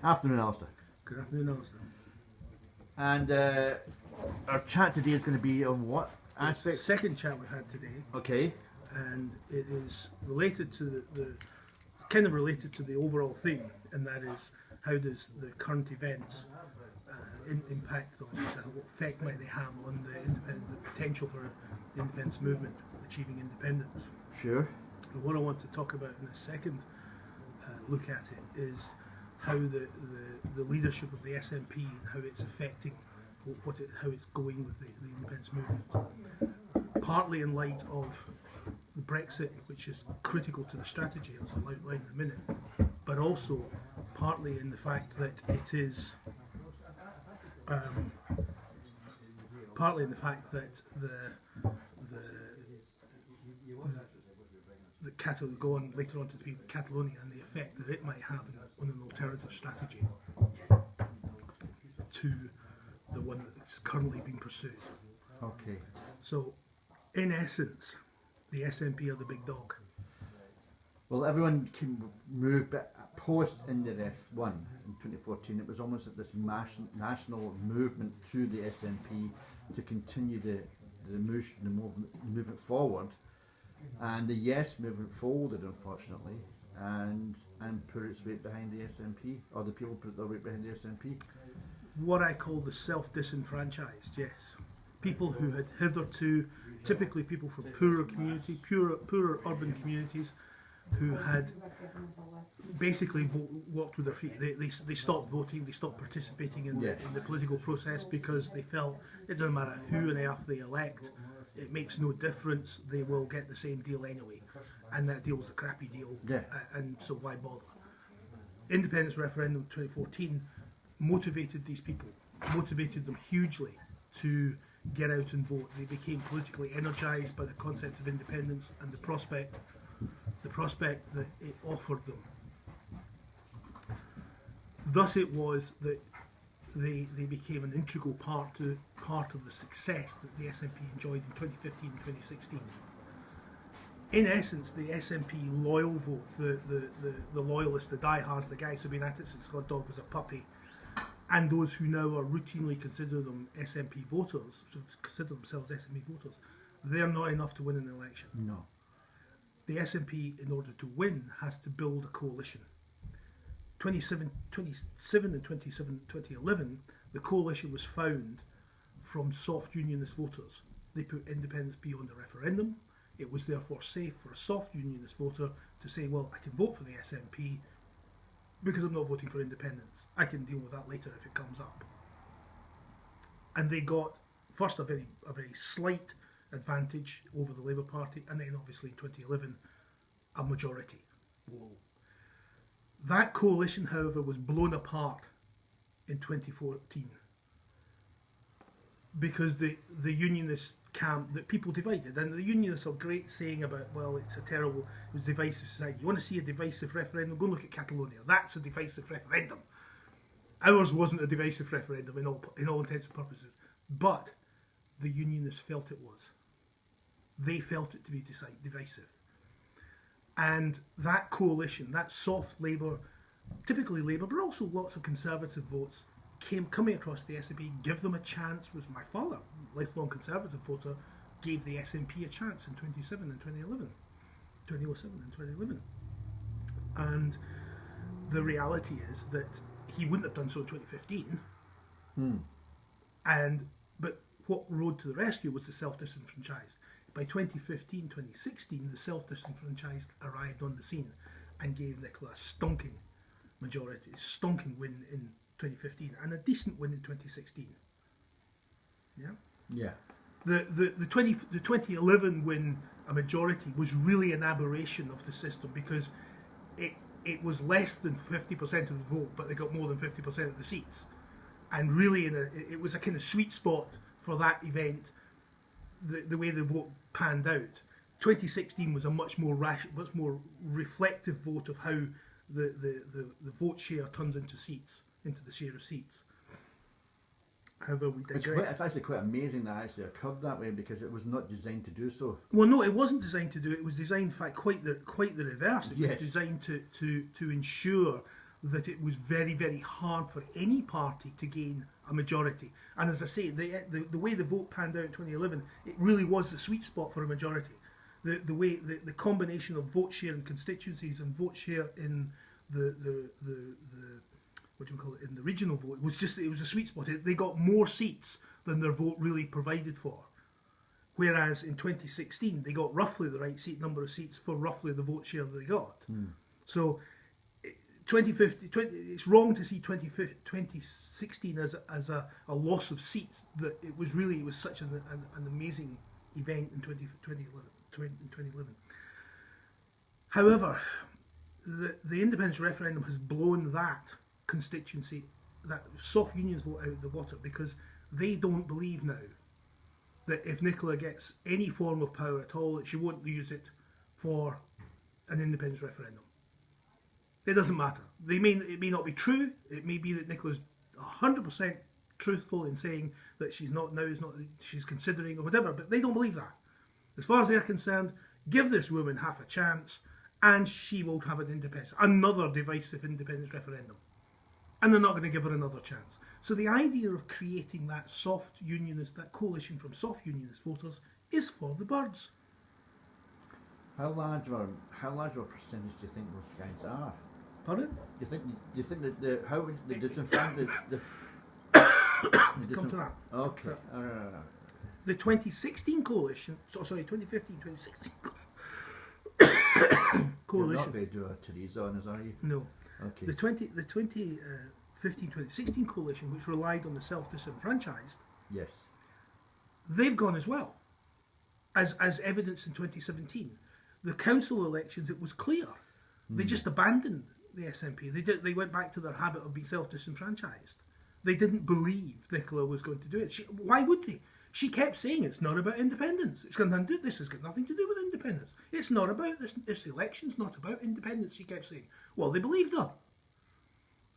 Afternoon, Alistair. Good afternoon, Alasdair. And our chat today is going to be on what It's the aspect? second chat we've had today, Okay. and it is related to the kind of related to the overall theme, and that is how does the current events impact on what effect might they have on the potential for the independence movement achieving independence. Sure. And what I want to talk about in the second look at it is how the leadership of the SNP and how it's affecting how it's going with the independence movement. Partly in light of the Brexit, which is critical to the strategy, as I'll outline in a minute, but also partly in the fact that it is partly in the fact that the go on later on to speak about Catalonia and the effect that it might have on an alternative strategy to the one that's currently being pursued. Okay. So, in essence, the SNP are the big dog. Well, everyone can move, but post Indy F1 in 2014, it was almost like this national movement to the SNP to continue the movement forward. And the Yes movement folded, unfortunately, and put its weight behind the SNP, or the people put their weight behind the SNP. What I call the self-disenfranchised, yes. People who had hitherto, typically people from poorer communities, poorer urban communities, who had basically walked with their feet. They stopped voting, they stopped participating in the political process because they felt it doesn't matter who on earth they elect, it makes no difference, they will get the same deal anyway. And that deal was a crappy deal, and so why bother? Independence referendum 2014 motivated these people, motivated them hugely to get out and vote. They became politically energised by the concept of independence and the prospect that it offered them. Thus it was that they became an integral part of the success that the SNP enjoyed in 2015 and 2016. In essence, the SNP loyal vote, the loyalists, the diehards, the guys who've been at it since God Dog was a puppy, and those who now are routinely consider them SNP voters, consider themselves SNP voters, they're not enough to win an election. No. The SNP, in order to win, has to build a coalition. 2011, the coalition was found from soft unionist voters. They put independence beyond the referendum. It was therefore safe for a soft unionist voter to say, well, I can vote for the SNP because I'm not voting for independence. I can deal with that later if it comes up. And they got, first, a very slight advantage over the Labour Party, and then obviously in 2011, a majority. Whoa. That coalition, however, was blown apart in 2014 because the unionist camp, that people divided, and the unionists are great saying about, well, it's a divisive society. You want to see a divisive referendum? Go and look at Catalonia. That's a divisive referendum. Ours wasn't a divisive referendum in all intents and purposes, but the unionists felt it was. They felt it to be divisive. And that coalition, that soft Labour, typically Labour, but also lots of Conservative votes, coming across the SNP, give them a chance. Was my father, lifelong Conservative voter, gave the SNP a chance in 2007 and 2011. And the reality is that he wouldn't have done so in 2015. But what rode to the rescue was the self-disenfranchised. By 2015, 2016, the self-disenfranchised arrived on the scene and gave Nicola a stonking majority, a stonking win in 2015 and a decent win in 2016. Yeah? Yeah. The 2011 win, a majority, was really an aberration of the system because it was less than 50% of the vote, but they got more than 50% of the seats. And really, it was a kind of sweet spot for that event, the way the vote panned out. 2016 was a much more reflective vote of how the vote share turns into seats, into the share of seats. However, we digress. It's actually quite amazing that it actually occurred that way because it was not designed to do so. Well, no, it wasn't designed to do it. It was designed, in fact, quite the reverse. It Yes. was designed to ensure that it was very, very hard for any party to gain a majority. And as I say, the way the vote panned out in 2011, it really was the sweet spot for a majority. The combination of vote share in constituencies and vote share in the what do you call it, in the regional vote, it was a sweet spot. They got more seats than their vote really provided for. Whereas in 2016, they got roughly the right number of seats for roughly the vote share that they got. So it's wrong to see 2016 as a loss of seats. That it was such an amazing event in 2011. However, the independence referendum has blown that constituency, that soft unions vote, out of the water, because they don't believe now that if Nicola gets any form of power at all, that she won't use it for an independence referendum. It doesn't matter. It may not be true. It may be that Nicola's 100% truthful in saying that she's considering or whatever, but they don't believe that. As far as they're concerned, give this woman half a chance and she will have another divisive independence referendum. And they're not going to give her another chance. So the idea of creating that soft unionist, that coalition from soft unionist voters, is for the birds. How large of a percentage do you think those guys are? Pardon? Do you think that how would the disenfranchised Come to that. Okay. The 2016 coalition, 2015-2016 coalition. You're not going to do a Theresa on us, are you? No. Okay. The 2015-2016 coalition, which relied on the self-disenfranchised, yes, they've gone as well, as evidence in 2017. The council elections, it was clear. They just abandoned the SNP. They went back to their habit of being self-disenfranchised. They didn't believe Nicola was going to do it. Why would they? She kept saying it's not about independence. This has got nothing to do with independence. It's not about this election's not about independence, she kept saying. Well, they believed her.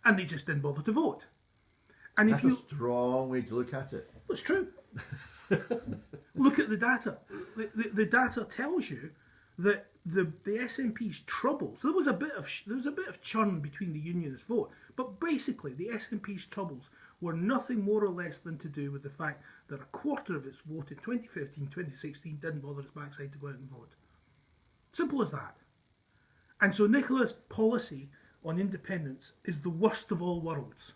And they just didn't bother to vote. And that's a strong way to look at it. Well, it's true. Look at the data. The data tells you that the SNP's troubles. There was a bit of churn between the unionist vote, but basically the SNP's troubles were nothing more or less than to do with the fact that a quarter of its vote in 2015, 2016 didn't bother its backside to go out and vote. Simple as that. And so Nicola's policy on independence is the worst of all worlds.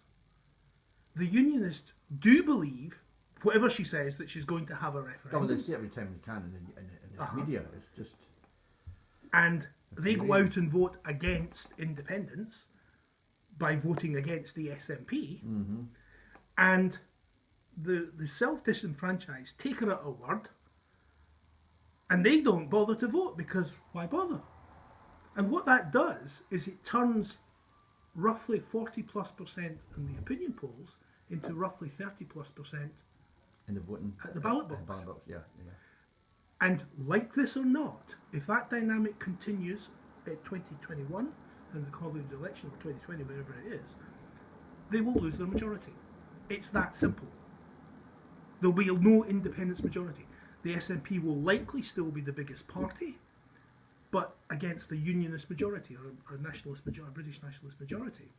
The unionists do believe, whatever she says, that she's going to have a referendum. Oh, they say every time they can in the media. It's just... And they go out and vote against independence by voting against the SNP. And the self-disenfranchised take her at her word, and they don't bother to vote, because why bother? And what that does is it turns roughly 40+% in the opinion polls into roughly 30+% in the voting at the ballot box. Yeah. And like this or not, if that dynamic continues at 2021 and the Commonwealth election of 2020, wherever it is, they will lose their majority. It's that simple. There'll be no independence majority. The SNP will likely still be the biggest party, but against a unionist majority or a nationalist majority, British nationalist majority.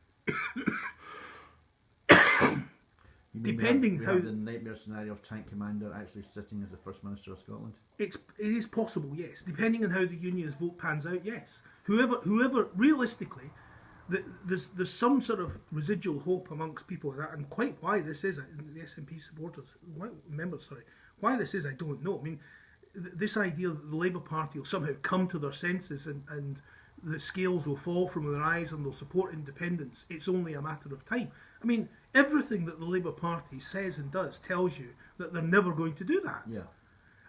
Depending we have the nightmare scenario of Tank Commander actually sitting as the First Minister of Scotland. It is possible, yes. Depending on how the unionist vote pans out, yes. Whoever realistically, there's some sort of residual hope amongst people, and quite why this is, the SNP supporters, why this is, I don't know. I mean, this idea that the Labour Party will somehow come to their senses and the scales will fall from their eyes and they'll support independence, it's only a matter of time. I mean, everything that the Labour Party says and does tells you that they're never going to do that. Yeah.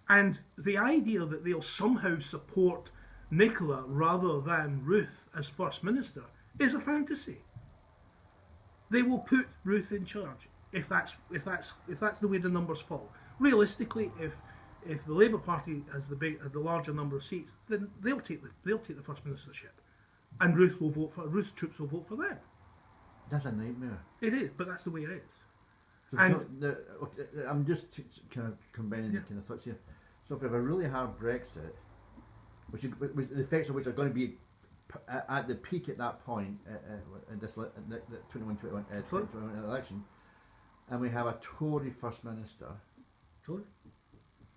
And the idea that they'll somehow support Nicola rather than Ruth as First Minister is a fantasy. They will put Ruth in charge if that's the way the numbers fall. Realistically, if the Labour Party has the larger number of seats, then they'll take the First Ministership, and Ruth's troops will vote for them. That's a nightmare. It is, but that's the way it is. So And I'm just kind of combining the kind of thoughts here. So if we have a really hard Brexit, the effects of which are going to be at the peak at that point in this the 2021 election, and we have a Tory First Minister. Tory?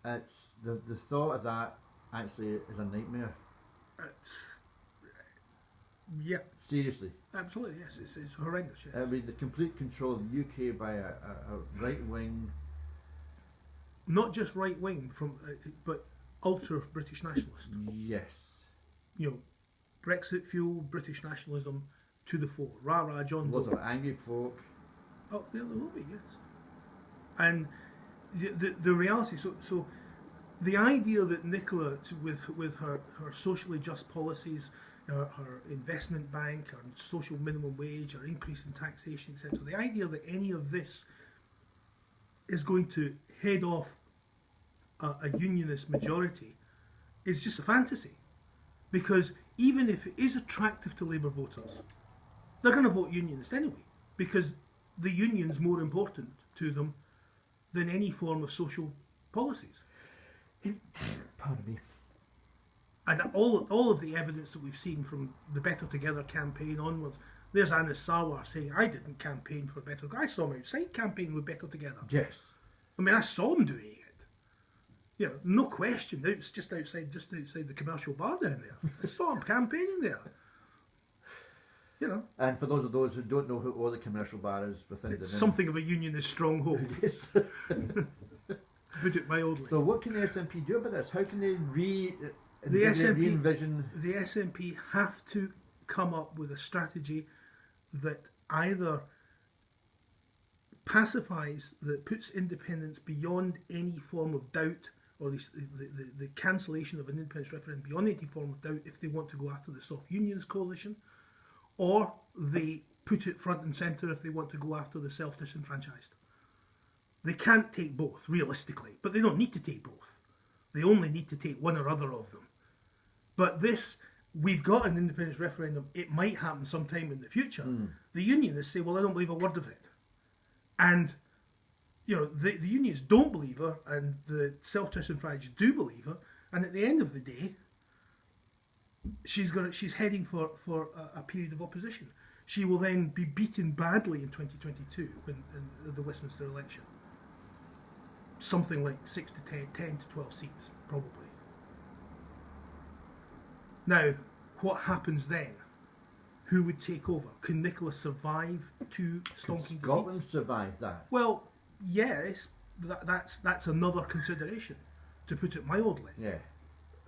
It's the thought of that actually is a nightmare. Yeah. Seriously. Absolutely, yes. It's horrendous. Yes. I mean, the complete control of the UK by a right wing. Not just right wing, but ultra British nationalist. Yes. You know, Brexit fuel British nationalism to the fore. Rah rah, John. Lots of angry folk. Oh, there will be, yes. And the reality. So the idea that Nicola, with her socially just policies, her investment bank, her social minimum wage, her increase in taxation, etc. The idea that any of this is going to head off a unionist majority is just a fantasy. Because even if it is attractive to Labour voters, they're going to vote unionist anyway, because the union's more important to them than any form of social policies. Pardon me. And all of the evidence that we've seen from the Better Together campaign onwards, there's Anas Sarwar saying, I didn't campaign for Better Together. I saw him outside campaigning with Better Together. Yes. I mean, I saw him doing it. You know, no question. It's just outside the commercial bar down there. I saw him campaigning there. You know. And for those who don't know what the commercial bar is within it's something of a unionist stronghold. Yes. To put it mildly. So what can the SNP do about this? How can they re-envision? The SNP have to come up with a strategy that either pacifies, that puts independence beyond any form of doubt, or the cancellation of an independence referendum beyond any form of doubt if they want to go after the soft unions coalition, or they put it front and centre if they want to go after the self-disenfranchised. They can't take both, realistically, but they don't need to take both. They only need to take one or other of them. But this, we've got an independence referendum, it might happen sometime in the future. The unionists say, well, I don't believe a word of it. And, you know, the unions don't believe her, and the self-disenfranchised do believe her, and at the end of the day, she's heading for a period of opposition. She will then be beaten badly in 2022 in the Westminster election. Something like 6 to 10 to 12 seats, probably. Now, what happens then? Who would take over? Can Nicola survive two stonking defeats? Scotland survive that? Well, yes, that's another consideration, to put it mildly. Yeah.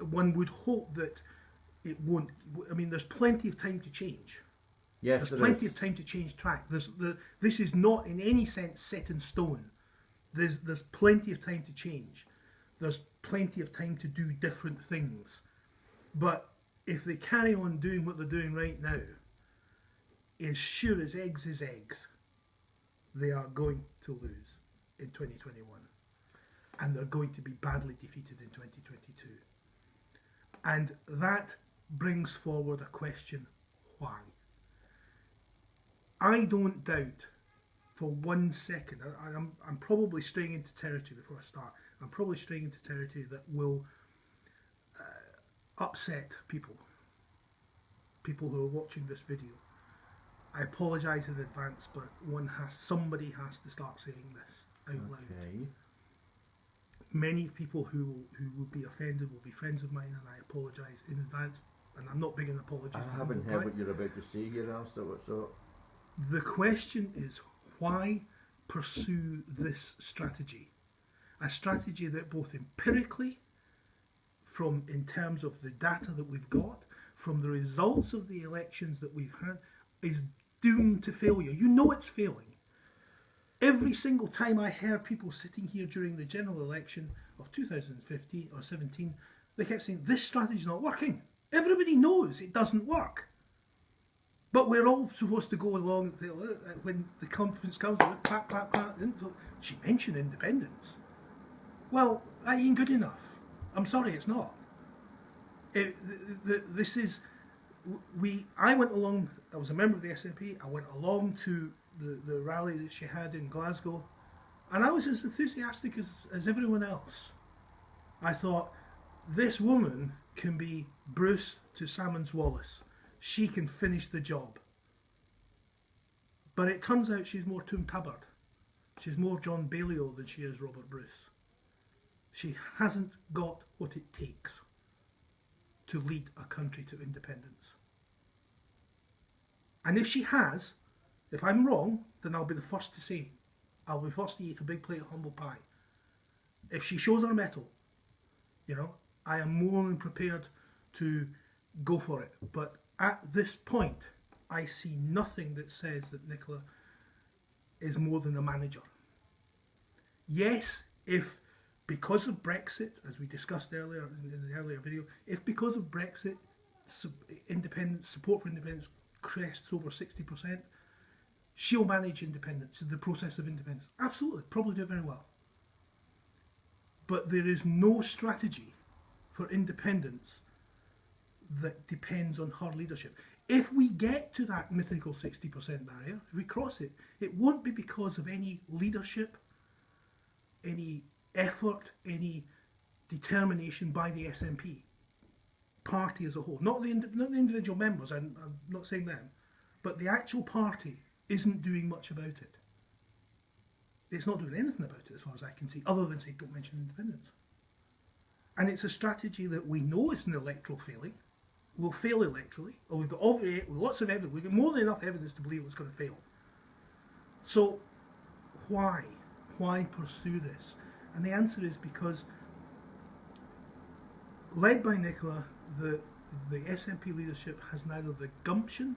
One would hope that it won't. I mean, there's plenty of time to change. Yes, there's plenty of time to change track. This is not in any sense set in stone. There's plenty of time to change. There's plenty of time to do different things. But if they carry on doing what they're doing right now, as sure as eggs is eggs, they are going to lose in 2021. And they're going to be badly defeated in 2022. And that brings forward a question, why? I don't doubt for 1 second, I'm probably straying into territory before I start, I'm probably straying into territory that will upset people who are watching this video. I apologise in advance, but somebody has to start saying this out loud. Many people who will be offended will be friends of mine, and I apologise in advance. And I'm not big on apologies. I haven't heard what you're about to say here, Alasdair. So the question is, why pursue this strategy? A strategy that both empirically, in terms of the data that we've got, from the results of the elections that we've had, is doomed to failure. You know it's failing. Every single time I heard people sitting here during the general election of 2015 or 17, they kept saying, this strategy's not working. Everybody knows it doesn't work. But we're all supposed to go along when the conference comes, pat, pat, pat. She mentioned independence. Well, that ain't good enough. I'm sorry, it's not. I went along, I was a member of the SNP, I went along to the rally that she had in Glasgow, and I was as enthusiastic as everyone else. I thought, this woman can be Bruce to Salmons Wallace. she can finish the job. But it turns out she's more Toom Tabbert. She's more John Balliol than she is Robert Bruce. She hasn't got what it takes to lead a country to independence. And if she has, if I'm wrong, then I'll be the first to say, I'll be first to eat a big plate of humble pie. If she shows her mettle, you know, I am more than prepared to go for it. But at this point, I see nothing that says that Nicola is more than a manager. Yes, if because of Brexit, as we discussed earlier in the earlier video, if because of Brexit, independence, support for independence crests over 60%, she'll manage independence, the process of independence. Absolutely, probably do it very well. But there is no strategy for independence that depends on her leadership. If we get to that mythical 60% barrier, if we cross it, it won't be because of any leadership, any effort, any determination by the SNP party as a whole. Not the individual members, I'm not saying them, but the actual party isn't doing much about it. It's not doing anything about it as far as I can see, other than say, don't mention independence. And it's a strategy that we know is an electoral failing. We'll fail electorally, or we've got lots of evidence, we've got more than enough evidence to believe it's going to fail. So why? Why pursue this? And the answer is because, led by Nicola, the SNP leadership has neither the gumption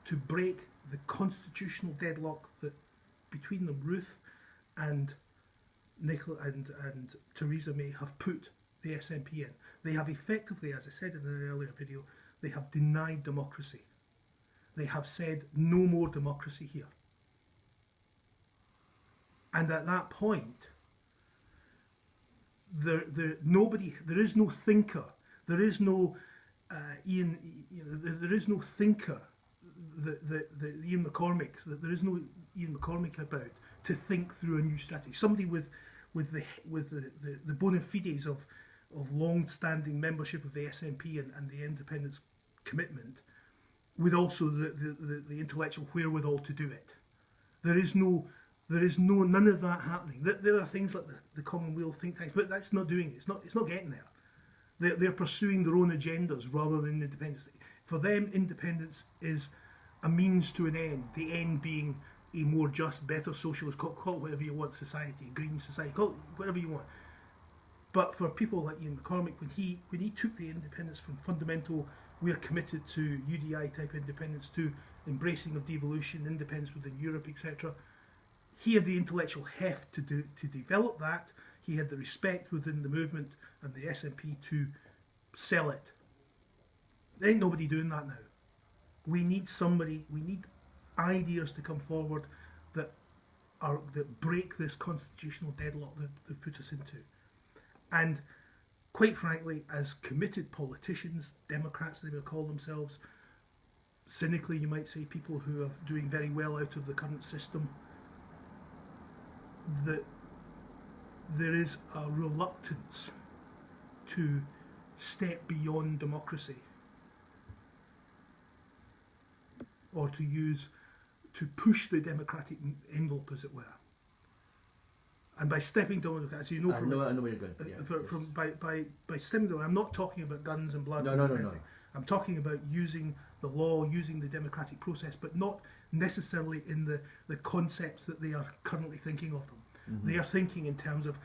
to break the constitutional deadlock that between them Ruth and Nicola and Theresa May have put the SNP in. They have effectively, as I said in an earlier video, they have denied democracy. They have said no more democracy here. And at that point, there is no thinker, there is no there is no thinker that Ian McCormick, there is no Ian McCormick about to think through a new strategy. Somebody with the bona fides of long-standing membership of the SNP and the independence commitment, with also the intellectual wherewithal to do it. There is none of that happening. There are things like the Commonweal think tanks, but that's not doing it. It's not getting there. They're pursuing their own agendas rather than independence. For them, independence is a means to an end. The end being a more just, better socialist, call it whatever you want, society, a green society, call it whatever you want. But for people like Ian McCormick, when he took the independence from fundamental, we are committed to UDI type independence, to embracing of devolution, independence within Europe, etc. He had the intellectual heft to develop that. He had the respect within the movement and the SNP to sell it. There ain't nobody doing that now. We need ideas to come forward that break this constitutional deadlock that they've put us into. And quite frankly, as committed politicians, Democrats they will call themselves, cynically you might say people who are doing very well out of the current system, that there is a reluctance to step beyond democracy, or to push the democratic envelope, as it were. And by stepping down, as you know, I know where you're going. Yeah, by stepping down, I'm not talking about guns and blood. No. I'm talking about using the law, using the democratic process, but not necessarily in the concepts that they are currently thinking of them. Mm-hmm. They are thinking in terms of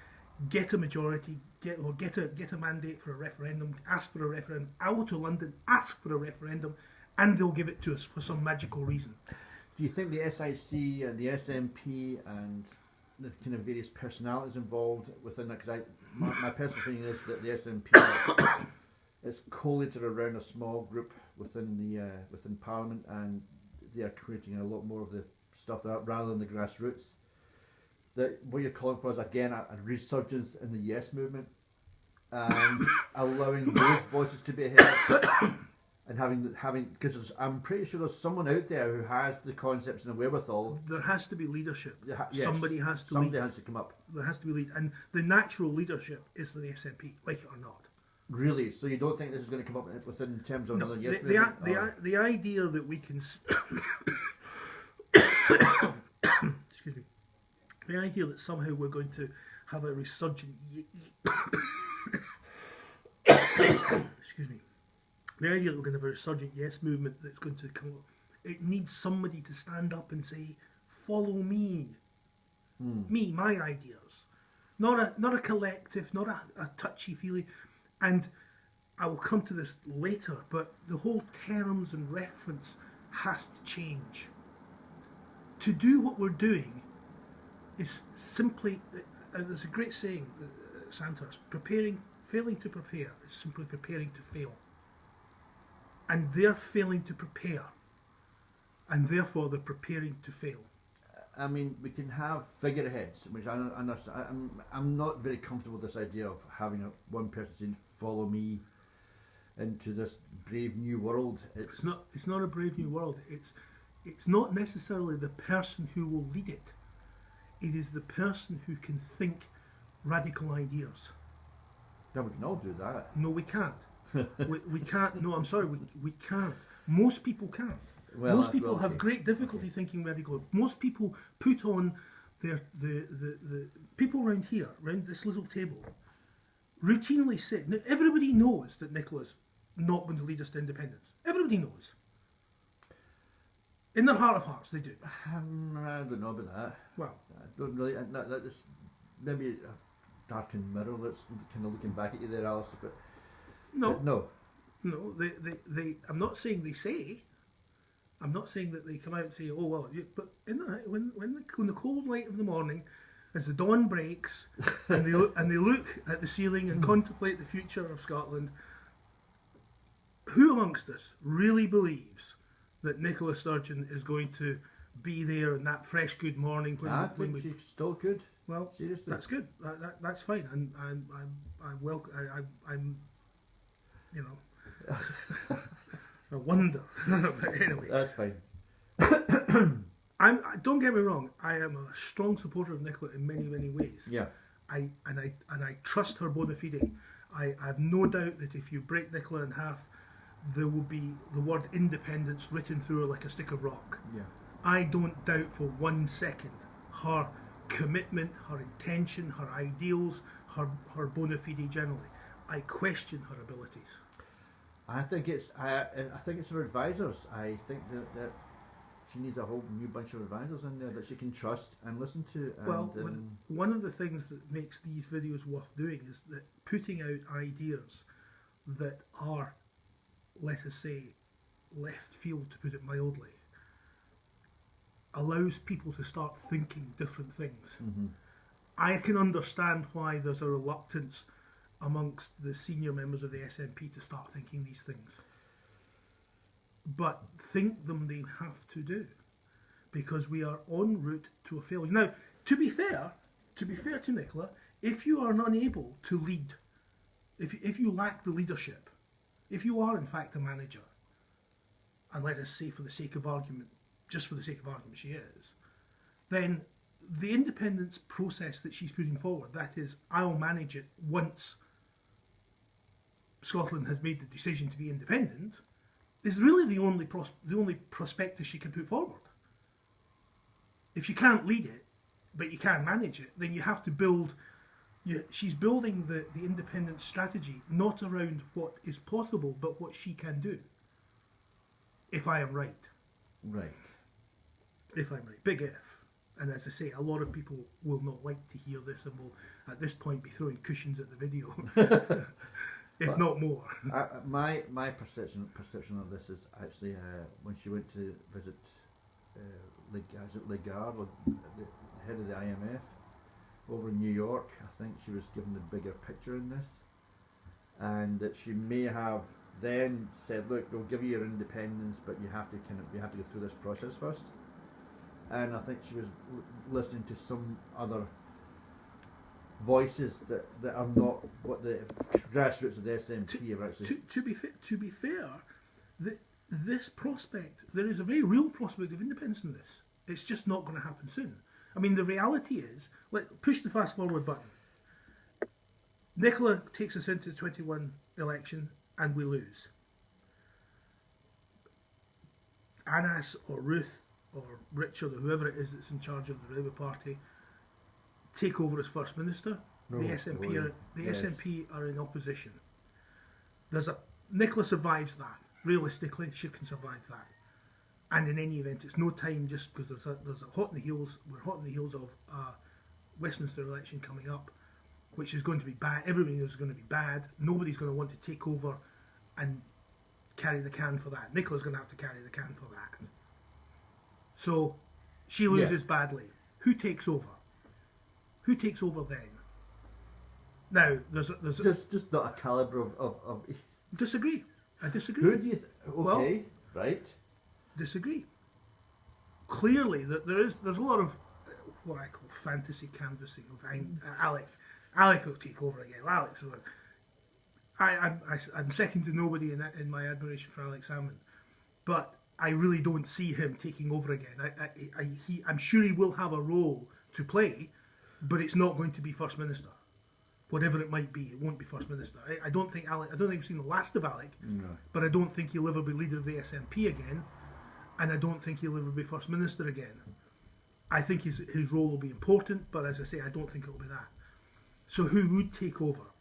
get a majority, get a mandate for a referendum, ask for a referendum, out to London, ask for a referendum, and they'll give it to us for some magical reason. Do you think the SIC and the SNP and the kind of various personalities involved within that? Because my personal opinion is that the SNP is collated around a small group within Parliament, and they are creating a lot more of the stuff rather than the grassroots. That what you're calling for is again a resurgence in the Yes movement, and allowing those voices to be heard, and having because I'm pretty sure there's someone out there who has the concepts and the wherewithal. There has to be leadership. Yes, somebody has to has to come up. There has to be lead, and the natural leadership is the SNP, like it or not. Really? So you don't think this is going to come up within terms of No, another yes the, movement? the idea that we can excuse me, the idea that somehow we're going to have a resurgent excuse me, the idea that we're going to have a resurgent yes movement that's going to come up, it needs somebody to stand up and say, follow me, me, my ideas, not a collective, not a touchy feely. And I will come to this later, but the whole terms and reference has to change. To do what we're doing is simply, there's a great saying, Sandhurst, failing to prepare is simply preparing to fail. And they're failing to prepare, and therefore they're preparing to fail. I mean, we can have figureheads, which I'm not very comfortable with this idea of having one person saying, follow me into this brave new world. It's not a brave new world. It's not necessarily the person who will lead it. It is the person who can think radical ideas. Yeah, we can all do that. No, we can't. we can't. No, I'm sorry, we can't. Most people can't. Well, most people have great difficulty thinking radical. Most people put on the people around here, around this little table, routinely say, now everybody knows that Nicola's not going to lead us to independence. Everybody knows. In their heart of hearts, they do. I don't know about that. Well, I don't really. That's maybe a darkened mirror that's kind of looking back at you there, Alasdair. But no. They. I'm not saying they say. I'm not saying that they come out and say, "Oh well," but when the cold light of the morning, as the dawn breaks, and they look at the ceiling and contemplate the future of Scotland, who amongst us really believes that Nicola Sturgeon is going to be there in that fresh good morning when we she's still good. Well, seriously, that's good. That's fine. I'm you know, I wonder. But anyway, that's fine. Don't get me wrong. I am a strong supporter of Nicola in many ways. Yeah. I trust her bona fide. I have no doubt that if you break Nicola in half, there will be the word independence written through her like a stick of rock. Yeah. I don't doubt for 1 second her commitment, her intention, her ideals, her bona fide generally. I question her abilities. I think it's her advisors. I think that she needs a whole new bunch of advisors in there that she can trust and listen to. And, one of the things that makes these videos worth doing is that putting out ideas that are, let us say, left field, to put it mildly, allows people to start thinking different things. Mm-hmm. I can understand why there's a reluctance amongst the senior members of the SNP to start thinking these things. But think them they have to do, because we are en route to a failure. Now, to be fair to Nicola, if you are unable to lead, if you lack the leadership, if you are in fact a manager, and let us say for the sake of argument, just for the sake of argument she is, then the independence process that she's putting forward, that is, I'll manage it once Scotland has made the decision to be independent, is really the only prospectus she can put forward. If you can't lead it, but you can manage it, then you have to build. She's building the independence strategy not around what is possible, but what she can do. If I am right. Right. If I'm right. Big if. And as I say, a lot of people will not like to hear this and will, at this point, be throwing cushions at the video. If not more. My perception of this is actually when she went to visit Lagarde, the head of the IMF, over in New York. I think she was given the bigger picture in this, and that she may have then said, "Look, we'll give you your independence, but you have to go through this process first." And I think she was listening to some other voices that are not what the grassroots of the SNP have actually. To be fair, this prospect, there is a very real prospect of independence in this. It's just not going to happen soon. I mean, the reality is, push the fast forward button. Nicola takes us into the 21 election and we lose. Anas or Ruth or Richard or whoever it is that's in charge of the Labour Party take over as First Minister. No, The SNP are yes. SNP are in opposition. Nicola survives that. Realistically, she can survive that. And in any event, it's no time just because there's a hot in the heels. We're hot in the heels of Westminster election coming up, which is going to be bad. Everybody knows it's going to be bad. Nobody's going to want to take over and carry the can for that. Nicola's going to have to carry the can for that. So she loses badly. Who takes over? Who takes over then? Now, there's just not a calibre of disagree. I disagree. Who do you? Okay, right. Disagree. Clearly, that there's a lot of what I call fantasy canvassing of Alec. Alec will take over again. Alex will. I'm second to nobody in my admiration for Alex Salmond, but I really don't see him taking over again. I'm sure he will have a role to play, but it's not going to be First Minister. Whatever it might be, it won't be First Minister. I don't think we've seen the last of Alec, no. But I don't think he'll ever be leader of the SNP again, and I don't think he'll ever be First Minister again. I think his role will be important, but as I say, I don't think it'll be that. So who would take over?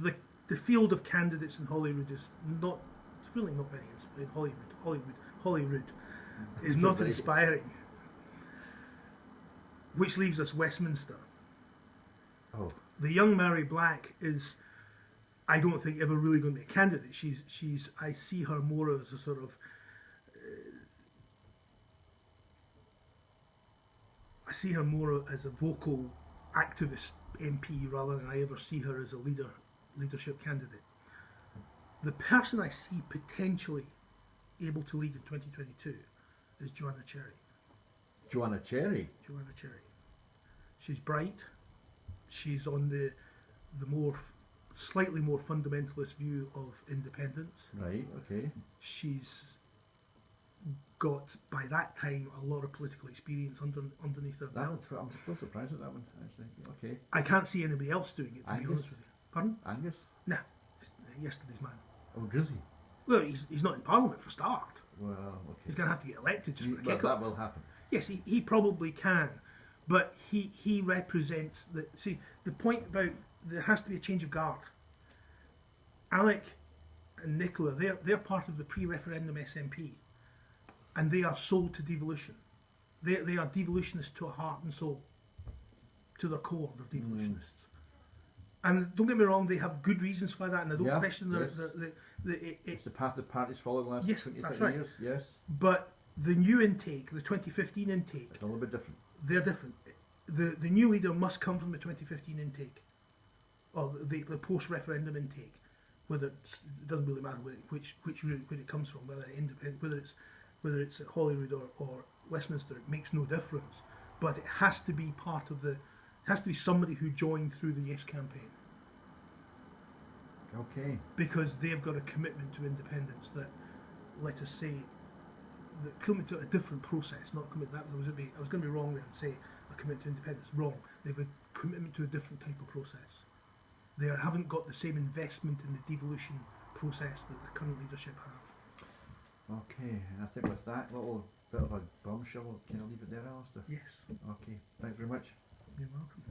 The field of candidates in Holyrood is not. It's really not very in Holyrood is not inspiring. Which leaves us Westminster. Oh. The young Mary Black is, I don't think, ever really going to be a candidate. I see her more as a sort of, I see her more as a vocal activist MP rather than I ever see her as a leadership candidate. The person I see potentially able to lead in 2022 is Joanna Cherry. Joanna Cherry? Joanna Cherry. She's bright. She's on the slightly more fundamentalist view of independence. Right, okay. She's got, by that time, a lot of political experience underneath her belt. I'm still surprised at that one, actually. Okay. I can't see anybody else doing it, to be honest with you. Pardon? Angus? Nah, yesterday's man. Oh, does he? Well, he's not in Parliament for a start. Well, okay. He's going to have to get elected just for a kick-off. That will happen. Yes, he probably can. But he represents the point about there has to be a change of guard. Alec and Nicola, they're part of the pre-referendum SNP, and they are sold to devolution. They are devolutionists to a heart and soul. To their core, they're devolutionists. And don't get me wrong, they have good reasons for that, and I don't question it's the path the party's followed the last 20, 30 right. years. Yes. But the new intake, the 2015 intake, it's a little bit different. They're different. The new leader must come from the 2015 intake, or the post-referendum intake. It doesn't really matter which route where it comes from, whether it's at Holyrood or Westminster, it makes no difference. But it has to be part of it has to be somebody who joined through the Yes campaign. Okay. Because they've got a commitment to independence that, let us say, that commitment to a different process, not commit that. I was going to be wrong there and say a commitment to independence. Wrong. They have a commitment to a different type of process. They haven't got the same investment in the devolution process that the current leadership have. Okay, and I think with that little bit of a bombshell, can I leave it there, Alasdair? Yes. Okay, thanks very much. You're welcome.